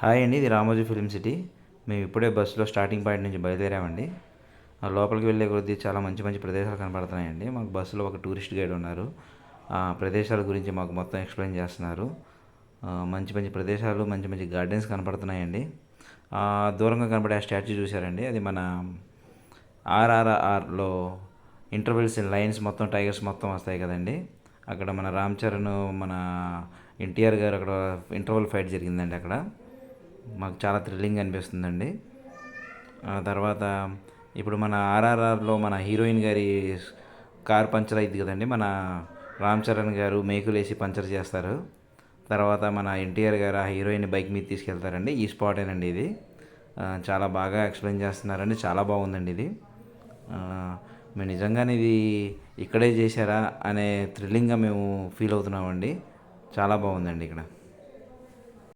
Hi అండి, ఇది Ramoji film city. మేము ఇప్పుడే బస్సులో స్టార్టింగ్ పాయింట్ నుంచి బయలుదేరామండి. లోపలికి వెళ్ళే కొద్దీ చాలా మంచి మంచి ప్రదేశాలు కనపడుతున్నాయండి. మాకు బస్సులో ఒక టూరిస్ట్ గైడ్ ఉన్నారు. ఆ ప్రదేశాల గురించి మాకు మొత్తం ఎక్స్ప్లెయిన్ చేస్తున్నారు. మంచి మంచి ప్రదేశాలు, మంచి మంచి గార్డెన్స్ కనపడుతున్నాయండి. దూరంగా కనపడే ఆ స్టాచ్యూ చూసారండి, అది మన ఆర్ఆర్ఆర్లో ఇంటర్వెల్స్ లైన్స్ మొత్తం టైగర్స్ మొత్తం వస్తాయి కదండి. అక్కడ మన రామ్ చరణ్, మన ఎన్టీఆర్ గారు అక్కడ ఇంటర్వెల్ ఫైట్ జరిగిందండి. అక్కడ మాకు చాలా థ్రిల్లింగ్ అనిపిస్తుందండి. ఆ తర్వాత ఇప్పుడు మన ఆర్ఆర్ఆర్లో మన హీరోయిన్ గారి కార్ పంచర్ అయింది కదండి. మన రామ్ చరణ్ గారు మేకులేసి పంచర్ చేస్తారు. తర్వాత మన ఎన్టీఆర్ గారు ఆ హీరోయిన్ బైక్ మీద తీసుకెళ్తారండి. ఈ స్పాటేనండి ఇది. చాలా బాగా ఎక్స్ప్లెయిన్ చేస్తున్నారండి. చాలా బాగుందండి ఇది. మేము నిజంగానే ఇది ఇక్కడే చేశారా అనే థ్రిల్లింగ్గా మేము ఫీల్ అవుతున్నామండి. చాలా బాగుందండి ఇక్కడ.